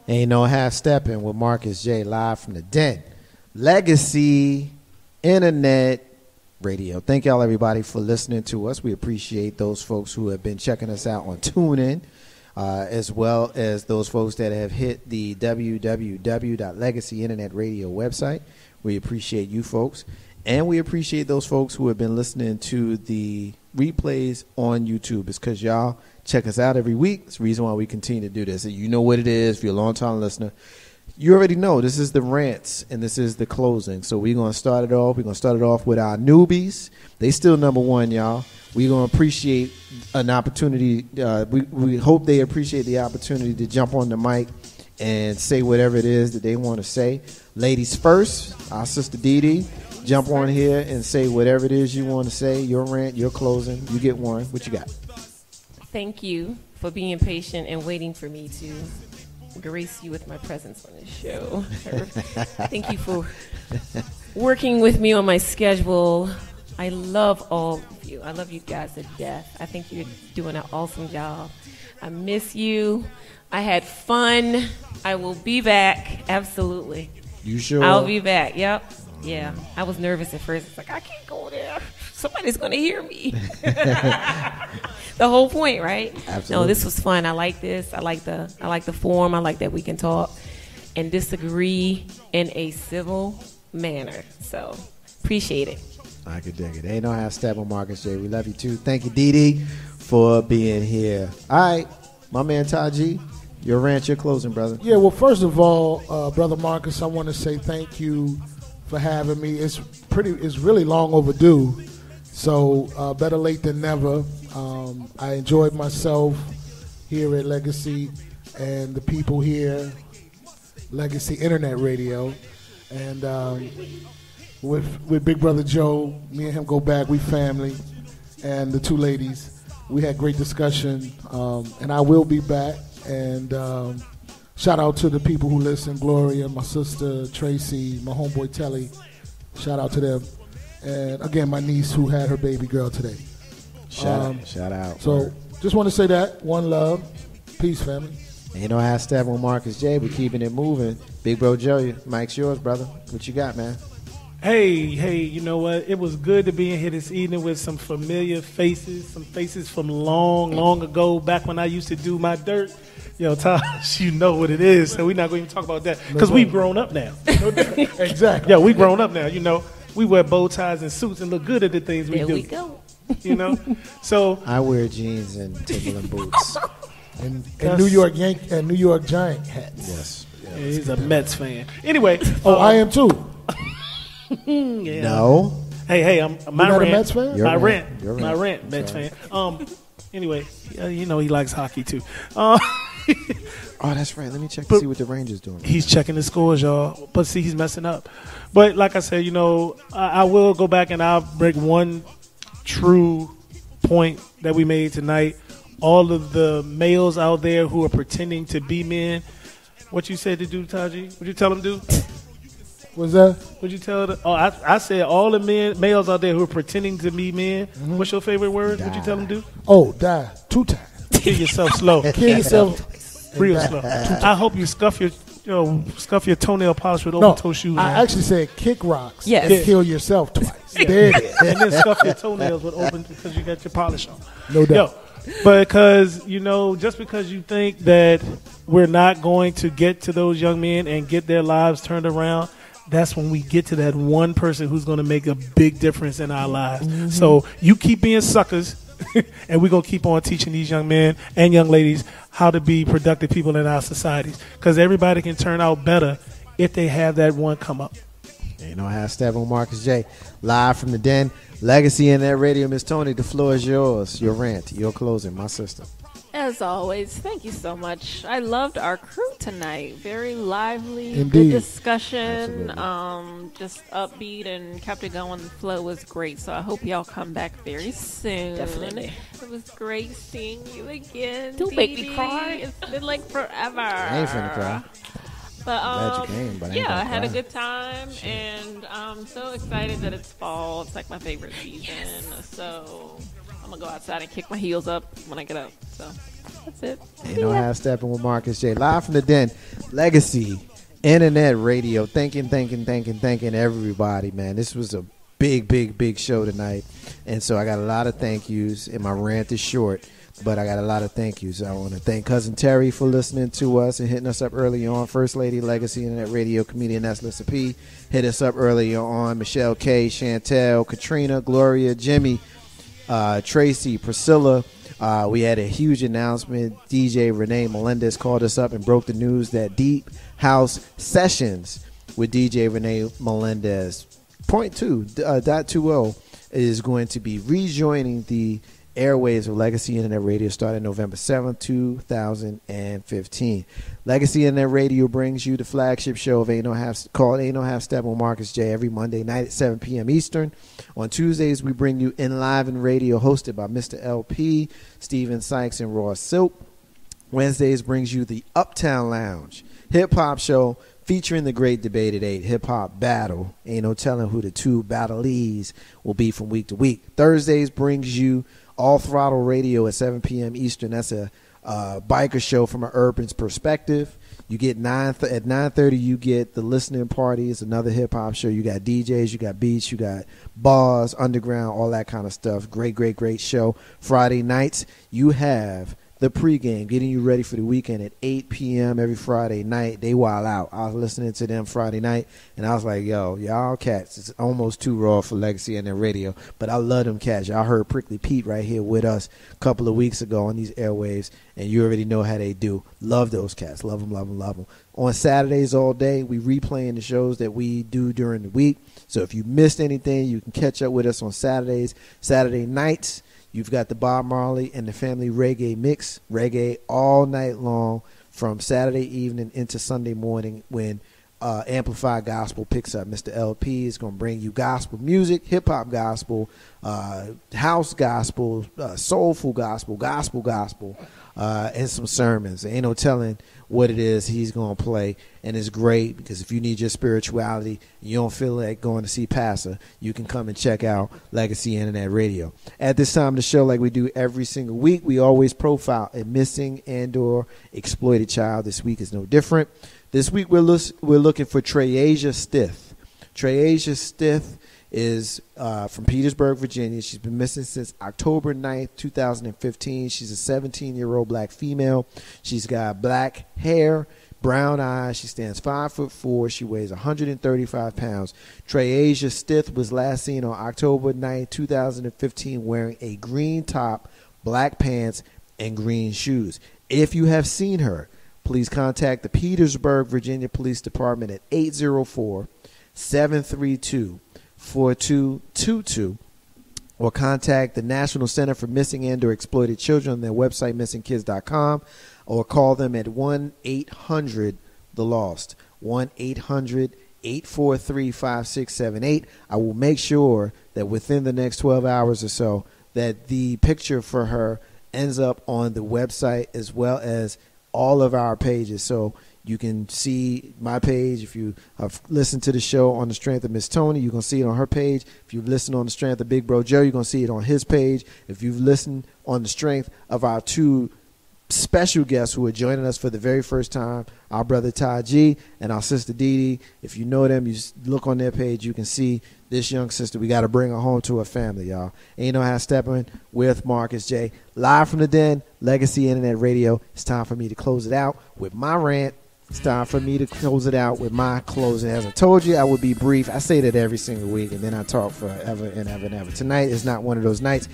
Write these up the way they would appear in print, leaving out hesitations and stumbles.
Ain't no half stepping with Marcus J live from the den. Legacy Internet Radio. Thank y'all everybody for listening to us. We appreciate those folks who have been checking us out on TuneIn, as well as those folks that have hit the www.legacyinternetradio website. We appreciate you folks. And we appreciate those folks who have been listening to the replays on YouTube. It's because y'all check us out every week. It's the reason why we continue to do this. And you know what it is. If you're a long-time listener, you already know this is the rants and this is the closing. So we're going to start it off. We're going to start it off with our newbies. They still number one, y'all. We're going to appreciate an opportunity. We hope they appreciate the opportunity to jump on the mic and say whatever it is that they want to say. Ladies first, our sister Dee Dee. Jump on here and say whatever it is you want to say. Your rant, your closing. You get one. What you got? Thank you for being patient and waiting for me to grace you with my presence on this show. Thank you for working with me on my schedule. I love all of you. I love you guys to death. I think you're doing an awesome job. I miss you. I had fun. I will be back. Absolutely. You sure? I'll be back. Yep. Yeah. I was nervous at first. It's like, I can't go there. Somebody's going to hear me. The whole point, right? Absolutely. No, this was fun. I like this. I like the forum. I like that we can talk and disagree in a civil manner. So appreciate it. I could dig it. Ain't no half step on Marcus J. We love you too. Thank you, Dee Dee, for being here. All right, my man Taji, your rant, your closing, brother. Yeah, well, first of all, Brother Marcus, I want to say thank you for having me. It's really long overdue. So better late than never. I enjoyed myself here at Legacy and the people here, Legacy Internet Radio. And with Big Brother Joe, me and him go back, we family. And the two ladies, we had great discussion. And I will be back. And shout out to the people who listen, Gloria, my sister, Tracy, my homeboy Telly. Shout out to them. And again, my niece who had her baby girl today. Shout out. So just want to say that. One love. Peace, family. Ain't no half step on Marcus J. We keeping it moving. Big Bro Joe, mic's yours, brother. What you got, man? Hey, you know what? It was good to be in here this evening with some familiar faces, some faces from long, long ago, back when I used to do my dirt. Yo, Tosh, you know what it is, so we're not going to even talk about that because we've grown up now. Exactly. Yeah, we've grown up now, you know. We wear bow ties and suits and look good at the things we do. There we go. You know? So I wear jeans and Timberland boots. and New York New York Giant hats. Yes. Yeah, he's a Mets fan. Anyway. I am too. Yeah. No. Hey, I'm my You're not rant. a Mets fan? My You're rant. My right. rant, Mets right. fan. Anyway, you know he likes hockey too. Oh, that's right. Let me check to see what the Rangers doing. He's checking the scores, y'all. But see, he's messing up. But like I said, you know, I will go back and I'll break one true point that we made tonight. All of the males out there who are pretending to be men. What you said to do, Taji? What'd you tell them to do? What's that? What'd you tell them? Oh, I said all the males out there who are pretending to be men. Mm-hmm. What's your favorite word? What'd you tell them to do? Oh, die 2 times. Kill yourself slow. Kill yourself real slow. I hope you scuff your toenail polish with open-toe shoes. I actually said kick rocks. Yes. And kill yourself twice. There it is. And then scuff your toenails with open because you got your polish on. No doubt. Because, you know, just because you think that we're not going to get to those young men and get their lives turned around, that's when we get to that one person who's going to make a big difference in our lives. Mm-hmm. So you keep being suckers, and we're going to keep on teaching these young men and young ladies how to be productive people in our societies. Because everybody can turn out better if they have that one come up. Ain't no half step on Marcus J. Live from the den. Legacy in that radio. Miss Tony, the floor is yours. Your rant, your closing, my sister. As always, thank you so much. I loved our crew tonight. Very lively, Indeed. good discussion. Absolutely. Just upbeat and kept it going. The flow was great. So I hope y'all come back very soon. Definitely. It was great seeing you again. Don't make me Dee Dee. cry. It's been like forever. I ain't finna cry. But Glad you came, but I ain't yeah, gonna I had a cry. good time, and I'm so excited that it's fall. It's like my favorite season. So I'm gonna go outside and kick my heels up when I get up. So That's it. Ain't no half stepping with Marcus J. Live from the Den, Legacy Internet Radio. Thanking everybody, man. This was a big show tonight. And so I got a lot of thank yous, and my rant is short, but I got a lot of thank yous. I want to thank Cousin Terry for listening to us and hitting us up early on. First Lady, Legacy Internet Radio, comedian that's Lisa P. Hit us up earlier on. Michelle K, Chantel, Katrina, Gloria, Jimmy, Tracy, Priscilla. We had a huge announcement. DJ Renee Melendez called us up and broke the news that Deep House Sessions with DJ Renee Melendez .20 is going to be rejoining the airwaves of Legacy Internet Radio starting November 7th, 2015. Legacy Internet Radio brings you the flagship show of called Ain't No Half Step on Marcus J every Monday night at 7 p.m. Eastern. On Tuesdays, we bring you Enliven Radio hosted by Mr. LP, Steven Sykes, and Ross Silk. Wednesdays brings you the Uptown Lounge hip-hop show featuring the great Debate at 8 hip-hop battle. Ain't no telling who the two battlees will be from week to week. Thursdays brings you All Throttle Radio at 7 p.m. Eastern. That's a biker show from an urban's perspective. You get at 9:30. You get the listening party. It's another hip hop show. You got DJs, you got beats, you got bars, underground, all that kind of stuff. Great show. Friday nights you have the pregame, getting you ready for the weekend at 8 p.m. every Friday night. They wild out. I was listening to them Friday night, and I was like, yo, y'all cats, it's almost too raw for Legacy and their radio, but I love them cats. Y'all heard Prickly Pete right here with us a couple of weeks ago on these airwaves, and you already know how they do. Love those cats. Love them. On Saturdays all day, we replaying the shows that we do during the week. So if you missed anything, you can catch up with us on Saturdays. Saturday nights, you've got the Bob Marley and the Family Reggae Mix, reggae all night long from Saturday evening into Sunday morning when Amplified Gospel picks up. Mr. LP is going to bring you gospel music, hip-hop gospel, house gospel, soulful gospel, and some sermons. Ain't no telling what it is he's going to play, and it's great because if you need your spirituality and you don't feel like going to see Pastor, you can come and check out Legacy Internet Radio. At this time of the show, like we do every single week, we always profile a missing and or exploited child. This week is no different. This week we're looking for Treyasia Stith. Treyasia Stith is from Petersburg, Virginia. She's been missing since October 9th, 2015. She's a 17-year-old black female. She's got black hair, brown eyes. She stands 5'4". She weighs 135 pounds. Treyasia Stith was last seen on October 9th, 2015 wearing a green top, black pants, and green shoes. If you have seen her, please contact the Petersburg, Virginia Police Department at 804-732-4222 or contact the National Center for Missing and or Exploited Children on their website, missingkids.com, or call them at 1-800-THE-LOST, 1-800-843-5678. I will make sure that within the next 12 hours or so that the picture for her ends up on the website as well as all of our pages. So you can see my page. If you have listened to the show on the strength of Miss Tony, you can see it on her page. If you've listened on the strength of Big Bro Joe, you're going to see it on his page. If you've listened on the strength of our two special guests who are joining us for the very first time, our brother Ty G and our sister Dee Dee, if you know them, you look on their page, you can see this young sister. We got to bring her home to her family, y'all. Ain't no half stepping with Marcus J. Live from the Den, Legacy Internet Radio. It's time for me to close it out with my rant. It's time for me to close it out with my closing. As I told you, I would be brief. I say that every single week, and then I talk forever and ever and ever. Tonight is not one of those nights.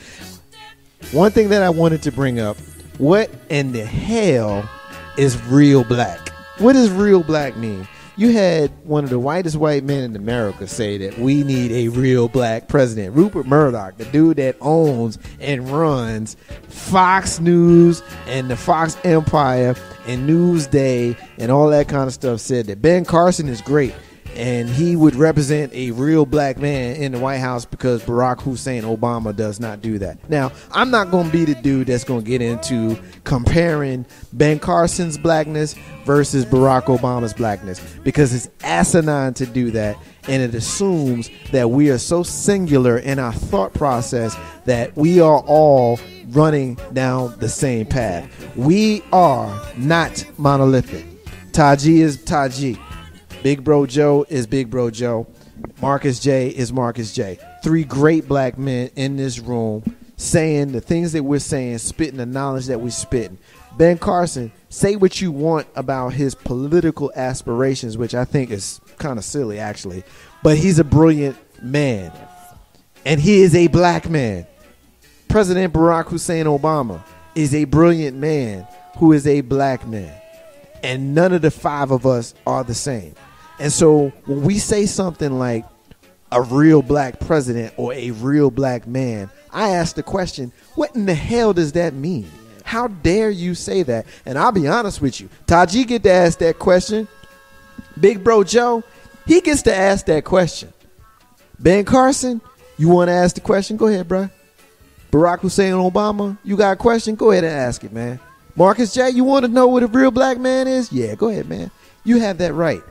One thing that I wanted to bring up, what in the hell is real black? What does real black mean? You had one of the whitest white men in America say that we need a real black president. Rupert Murdock, the dude that owns and runs Fox News and the Fox Empire and Newsday and all that kind of stuff, said that Ben Carson is great. and he would represent a real black man in the White House because Barack Hussein Obama does not do that. Now, I'm not going to be the dude that's going to get into comparing Ben Carson's blackness versus Barack Obama's blackness, because it's asinine to do that, and it assumes that we are so singular in our thought process that we are all running down the same path. We are not monolithic. Taji is Taji. Big Bro Joe is Big Bro Joe. Marcus J is Marcus J. 3 great black men in this room saying the things that we're saying, spitting the knowledge that we're spitting. Ben Carson, say what you want about his political aspirations, which I think is kind of silly, actually. But he's a brilliant man. And he is a black man. President Barack Hussein Obama is a brilliant man who is a black man. And none of the 5 of us are the same. And so when we say something like a real black president or a real black man, I ask the question, what in the hell does that mean? How dare you say that? And I'll be honest with you, Taji get to ask that question. Big Bro Joe, he gets to ask that question. Ben Carson, you want to ask the question? Go ahead, bro. Barack Hussein Obama, you got a question? Go ahead and ask it, man. Marcus J, you want to know what a real black man is? Yeah, go ahead, man. You have that right.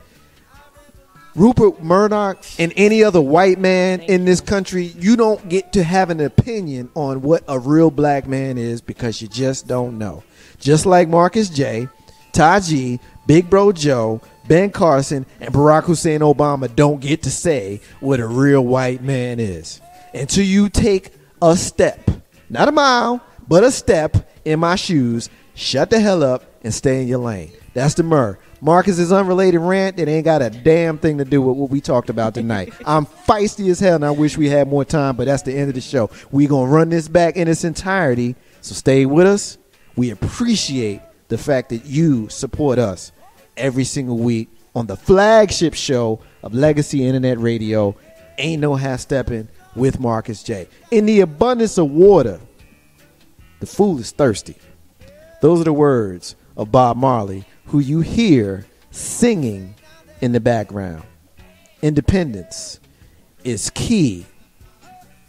Rupert Murdock and any other white man in this country, you don't get to have an opinion on what a real black man is because you just don't know. Just like Marcus J, Taji, Big Bro Joe, Ben Carson, and Barack Hussein Obama don't get to say what a real white man is. Until you take a step, not a mile, but a step in my shoes, shut the hell up and stay in your lane. That's the Murr. Marcus's unrelated rant that ain't got a damn thing to do with what we talked about tonight. I'm feisty as hell, and I wish we had more time, but that's the end of the show. We're going to run this back in its entirety, so stay with us. We appreciate the fact that you support us every single week on the flagship show of Legacy Internet Radio, Ain't No Half Steppin' with Marcus J. In the abundance of water, the fool is thirsty. Those are the words of Bob Marley, who you hear singing in the background. Independence is key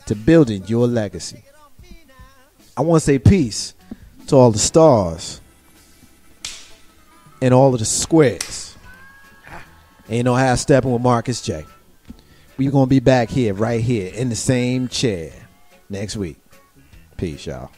to building your legacy. I want to say peace to all the stars and all of the squares. Ain't no half stepping with Marcus J. We're going to be back here, right here, in the same chair next week. Peace, y'all.